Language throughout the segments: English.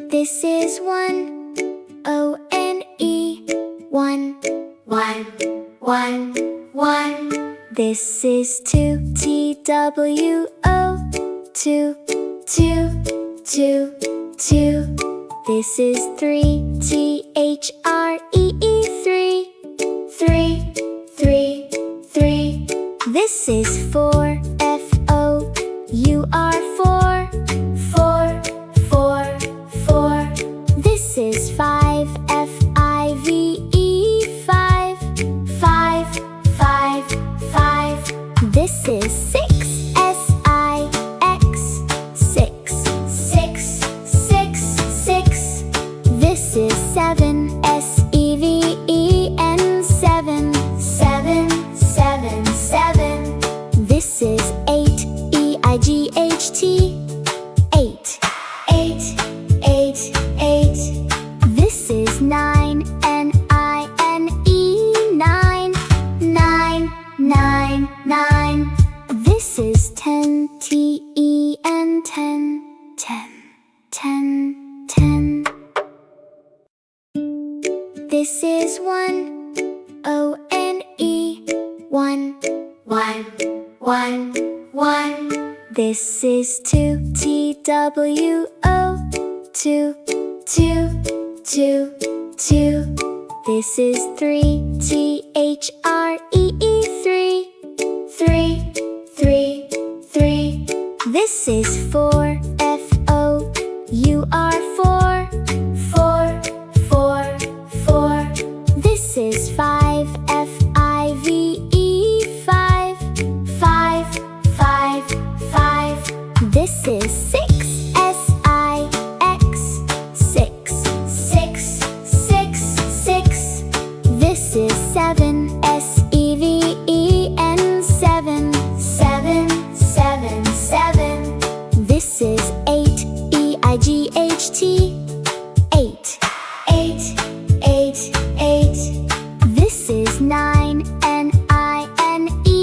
This is 1, O-N-E, 1, 1, 1, 1. This is 2, T-W-O, 2, 2, 2, 2. This is 3, T-H-R-E-E, 3, 3, 3, 3. This is 4, F-O-U-R, 4, 4, 4, 4. This is 5, F-I-V-E, 5, 5, 5, 5. This is 6, S-I-X, 6, 6, 6, 6. This is 7, S-E-V-E-N, 7, 7, 7, 7. This is 8, E-I-G-H-T, 8, 8, 8, 8. This is 9, N-I-N-E, 9, 9, 9, 9. This is 10, T-E-N, 10, 10, 10, 10. This is 1, O-N-E, 1, 1, 1, 1. This is 2, T-W-O, 2, 2, 2, 2. This is 3, T-H-R-E-E, 3, 3, 3, 3. This is 4, F-O-U-R, 4, 4, 4, 4. This is 5, F-I-V-E, 5, 5, 5, 5. This is 6, S-I-X, 6, 6, 6, 6. This is 7, S-E-V-E-N, 7, 7, 7, 7. This is 8, E-I-G-H-T, 8, 8, 8, 8. This is 9, N-I-N-E,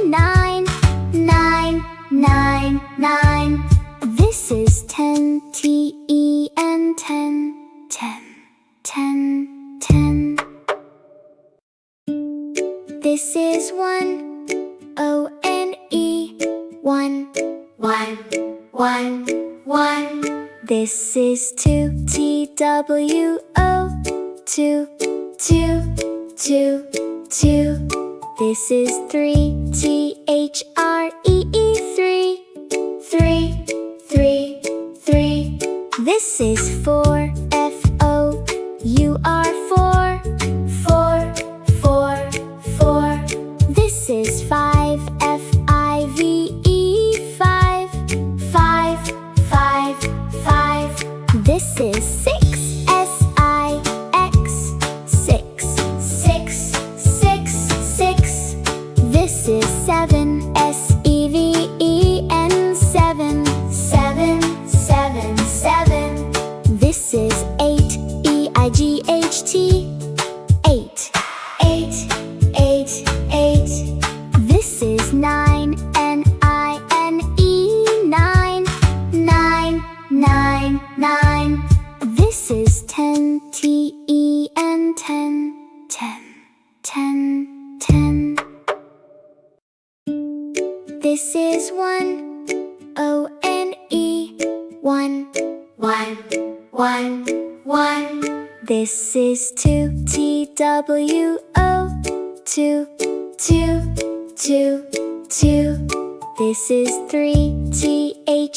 9, 9, 9, 9. This is 10, T-E-N, 10, 10, 10, 10. This is 1, O-N-E, 1, 1, 1, 1. This is 2, T-W-O, 2, 2, 2, 2. This is 3, T-H-R-E-E, 3, 3, 3, 3. This is 4, F-O-U-R, 4, 4, 4, 4. This is 5, F-I-V-E, 5, 5, 5, 5. This is 6, S-I-X, 6, 6, 6, 6. This is 7, S-E-V-E-N, 7, 7, 7, 7. This is 8, E-I-G-H-T, 8, 8, 8, 8. This is 9, N-I-N-E, 9, 9, 9, 9. This is 10, T-E-N, 10, 10, 10, 10. This is 1, O-N-E, 1, 1, 1, 1. This is 2, T-W-O, 2, 2, 2, 2. This is 3, T-H-R-E-E,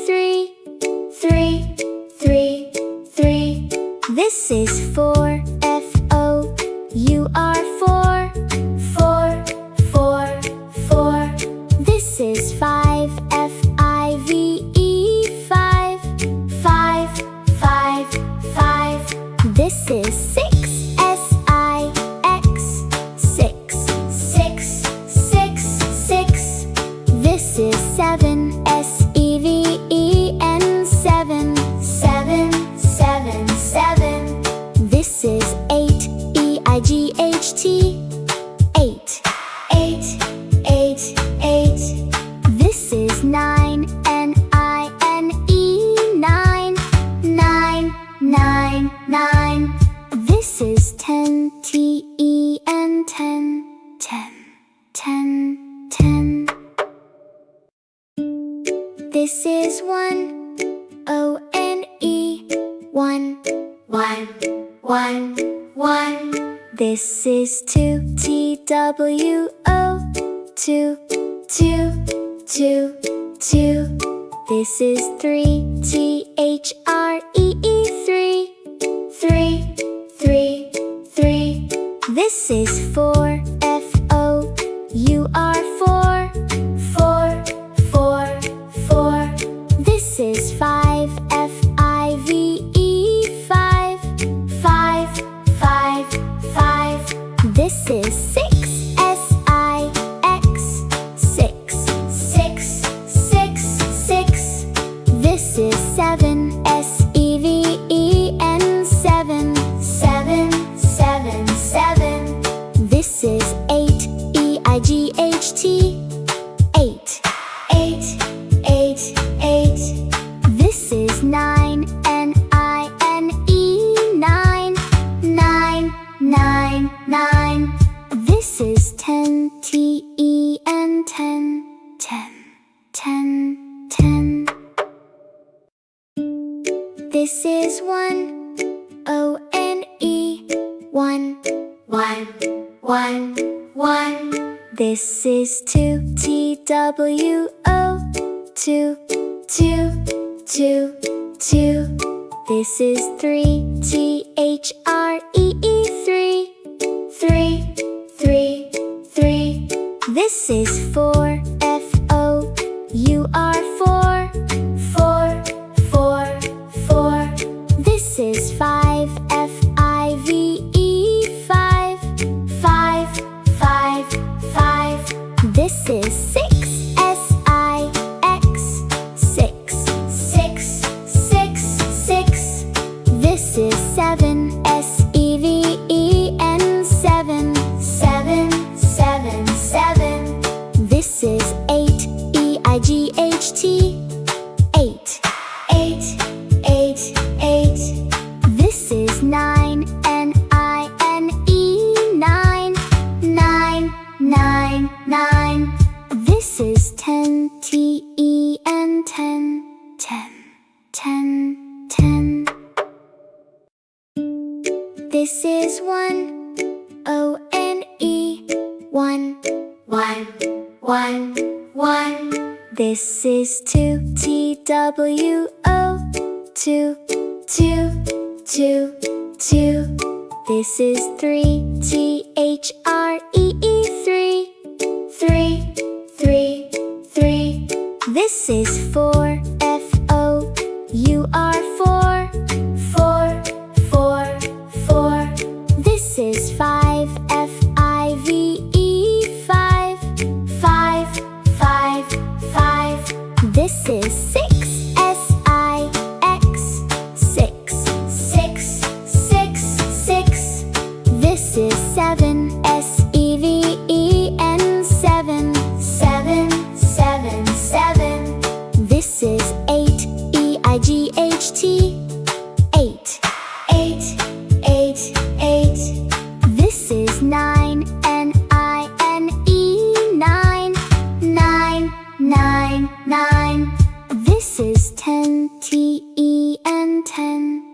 3, 3, 3, 3. This is 4, F-O-U-R, 4, 4, 4, 4. This is 5, F-I-V-E, 5, 5, 5, 5. This is 6, S-I-X, 6, 6, 6, 6. This is 7, S-E-V-E-N, 7, 7, 7, 7. This 10, T-E-N, 10, 10, 10, 10. This is 1, O-N-E, 1, 1, 1, 1. This is 2, T-W-O, 2, 2, 2, 2. This is 3, T-H-R-E-E, 3, 3, 3, 3. This is 4, F-O-U-R, 4, 4, 4, 4. This is 5, F-I-V-E, 5, 5, 5, 5. This is 6, S-I-X, 6, 6, 6, 6. This is 7, S-E-V-E-N, 7, 7, 7, 7. This is 8, E-I-G-H-T, 8, 8, 8, 8. This is 9, N-I-N-E, 9, 9, 9, 9. This is 10, T-E-N, 10, 10, 10, 10. This is 1, O-N-E, 1, 1, 1, 1. This is 2, T-W-O, 2, 2, 2, 2. This is 3, T-H-R-E-E, 3, 3, 3, 3. This is 4, F-O-U-R, 4, 4, 4, 4. This is 5, F-I-V-E, 5, 5, 5, 5. This is 6, S-I-X, 6, 6, 6, 6. This is 7, S-E-V-E-N, 7, 7, 7, 7. This is 8, E-I-G-H-T, 8, 8, 8, 8. This is 9, N-I-N-E, 9, 9, 9, 9. This is 10, T-E-N, 10, 10, 10, 10. This is 1, O-N-E, 1, 1, 1, 1. This is 2, T-W-O, 2, 2, 2, 2. This is 3, T-H-R-E-E, 3, 3, 3, 3. This is 4, F-O-U-R, 4, 4, 4, 4. This is 5, F-I-V-E, 5, 5, 5, 5. This is 6, S-I-X, 6, 6, 6, 6. This is 7, S-E-V-E-N, 7, 7, 7, 7. This is 8, E-I-G-H-T, 8, 8, 8, 8. This is 9, N-I-N-E, 9, 9, 9, 9. This is 10, T-E-N, 10.